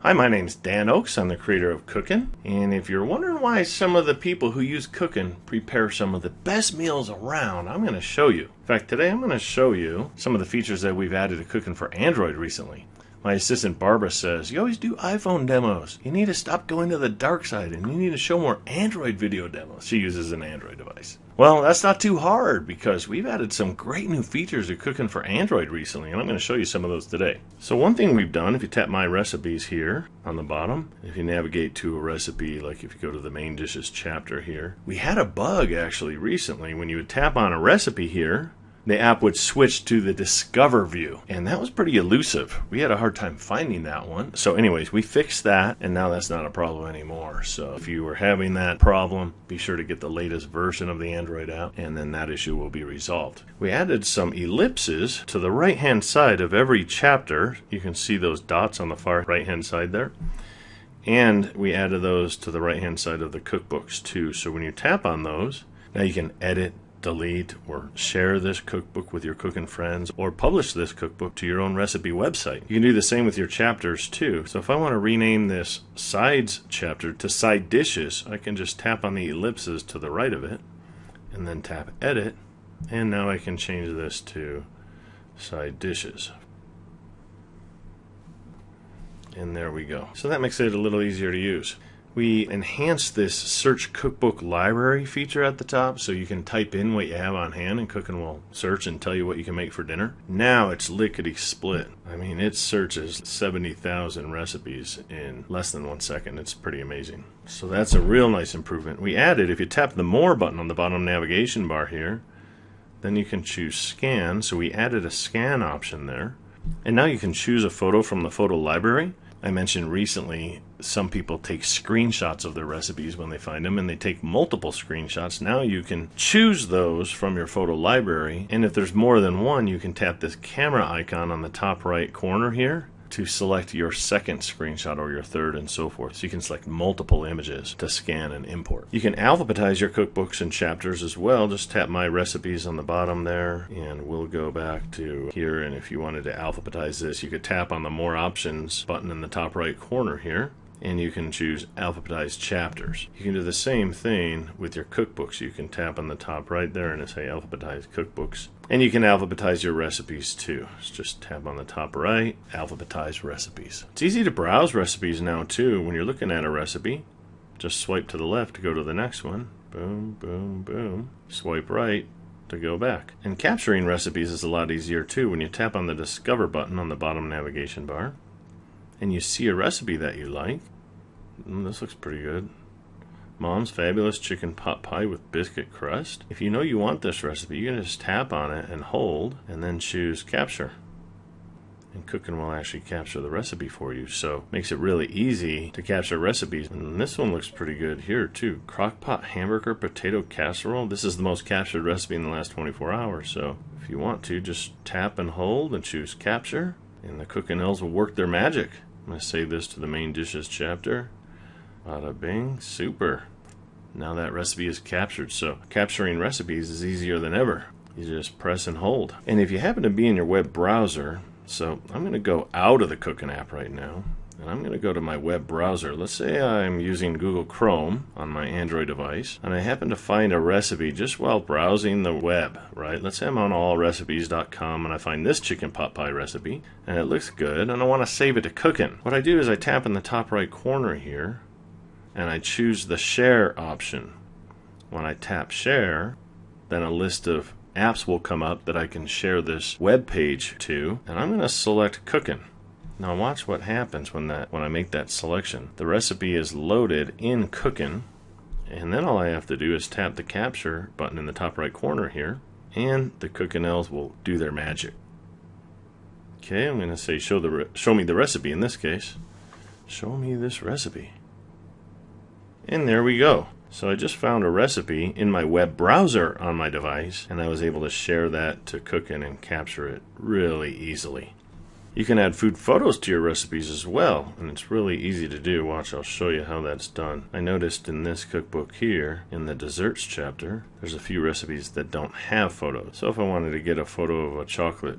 Hi, my name's Dan Oakes. I'm the creator of Cookin'. And if you're wondering why some of the people who use Cookin' prepare some of the best meals around, I'm going to show you. In fact, today I'm going to show you some of the features that we've added to Cookin' for Android recently. My assistant Barbara says, you always do iPhone demos. You need to stop going to the dark side and you need to show more Android video demos. She uses an Android device. Well, that's not too hard because we've added some great new features to Cookin' for Android recently, and I'm going to show you some of those today. So one thing we've done, if you tap My Recipes here on the bottom, if you navigate to a recipe, like if you go to the Main Dishes chapter here, we had a bug actually recently. When you would tap on a recipe here, the app would switch to the Discover view, and that was pretty elusive. We had a hard time finding that one. So anyways, we fixed that, and now that's not a problem anymore. So if you were having that problem, be sure to get the latest version of the Android app, and then that issue will be resolved. We added some ellipses to the right-hand side of every chapter. You can see those dots on the far right-hand side there. And we added those to the right-hand side of the cookbooks too. So when you tap on those, now you can edit, delete, or share this cookbook with your cooking friends, or publish this cookbook to your own recipe website. You can do the same with your chapters too. So if I want to rename this Sides chapter to Side Dishes, I can just tap on the ellipses to the right of it, and then tap Edit, and now I can change this to Side Dishes. And there we go. So that makes it a little easier to use. We enhanced this Search Cookbook Library feature at the top, so you can type in what you have on hand and Cookin' will search and tell you what you can make for dinner. Now it's lickety-split. I mean, it searches 70,000 recipes in less than 1 second. It's pretty amazing. So that's a real nice improvement. We added, if you tap the More button on the bottom navigation bar here, then you can choose Scan. So we added a scan option there. And now you can choose a photo from the photo library. I mentioned recently some people take screenshots of their recipes when they find them, and they take multiple screenshots. Now you can choose those from your photo library, and if there's more than one, you can tap this camera icon on the top right corner here to select your second screenshot or your third and so forth. So you can select multiple images to scan and import. You can alphabetize your cookbooks and chapters as well. Just tap My Recipes on the bottom there, and we'll go back to here. And if you wanted to alphabetize this, you could tap on the More Options button in the top right corner here, and you can choose Alphabetize Chapters. You can do the same thing with your cookbooks. You can tap on the top right there and say Alphabetize Cookbooks. And you can alphabetize your recipes too. Just tap on the top right, Alphabetize Recipes. It's easy to browse recipes now too. When you're looking at a recipe, just swipe to the left to go to the next one. Boom, boom, boom. Swipe right to go back. And capturing recipes is a lot easier too. When you tap on the Discover button on the bottom navigation bar, and you see a recipe that you like. This looks pretty good. Mom's Fabulous Chicken Pot Pie with Biscuit Crust. If you know you want this recipe, you can just tap on it and hold, and then choose Capture. And Cookin' will actually capture the recipe for you, so makes it really easy to capture recipes. And this one looks pretty good here too. Crockpot Hamburger Potato Casserole. This is the most captured recipe in the last 24 hours, so if you want to, just tap and hold and choose Capture, and the Cookin' elves will work their magic. I'm going to save this to the Main Dishes chapter. Bada bing, super. Now that recipe is captured, so capturing recipes is easier than ever. You just press and hold. And if you happen to be in your web browser, so I'm going to go out of the Cookin' app right now, and I'm going to go to my web browser. Let's say I'm using Google Chrome on my Android device, and I happen to find a recipe just while browsing the web, right? Let's say I'm on allrecipes.com, and I find this chicken pot pie recipe, and it looks good, and I want to save it to Cookin'. What I do is I tap in the top right corner here, and I choose the Share option. When I tap Share, then a list of apps will come up that I can share this web page to, and I'm going to select Cookin'. Now watch what happens when I make that selection. The recipe is loaded in Cookin', and then all I have to do is tap the Capture button in the top right corner here, and the Cookin' elves will do their magic. Okay, I'm going to say show me the recipe in this case. Show me this recipe. And there we go. So I just found a recipe in my web browser on my device, and I was able to share that to Cookin' and capture it really easily. You can add food photos to your recipes as well, and it's really easy to do. Watch, I'll show you how that's done. I noticed in this cookbook here, in the desserts chapter, there's a few recipes that don't have photos. So if I wanted to get a photo of a chocolate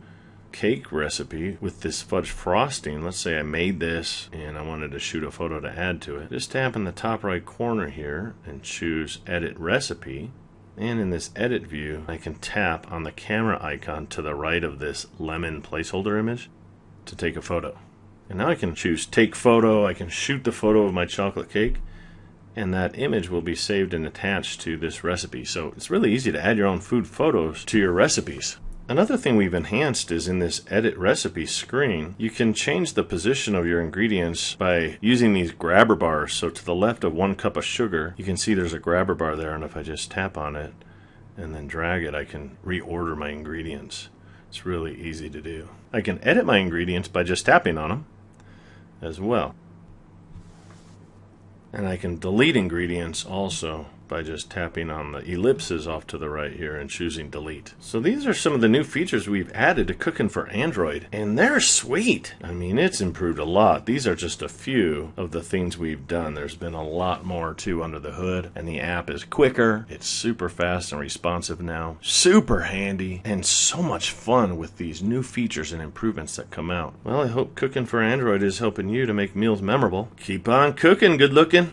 cake recipe with this fudge frosting. Let's say I made this and I wanted to shoot a photo to add to it. Just tap in the top right corner here and choose Edit Recipe. And in this edit view, I can tap on the camera icon to the right of this lemon placeholder image to take a photo. And now I can choose Take Photo. I can shoot the photo of my chocolate cake, and that image will be saved and attached to this recipe. So it's really easy to add your own food photos to your recipes. Another thing we've enhanced is in this Edit Recipe screen, you can change the position of your ingredients by using these grabber bars. So to the left of 1 cup of sugar, you can see there's a grabber bar there, and if I just tap on it and then drag it, I can reorder my ingredients. It's really easy to do. I can edit my ingredients by just tapping on them as well. And I can delete ingredients also by just tapping on the ellipses off to the right here and choosing delete. So these are some of the new features we've added to Cooking for Android, and they're sweet. I mean, it's improved a lot. These are just a few of the things we've done. There's been a lot more too under the hood, and the app is quicker. It's super fast and responsive now, super handy, and so much fun with these new features and improvements that come out. Well, I hope Cooking for Android is helping you to make meals memorable. Keep on cooking, good looking.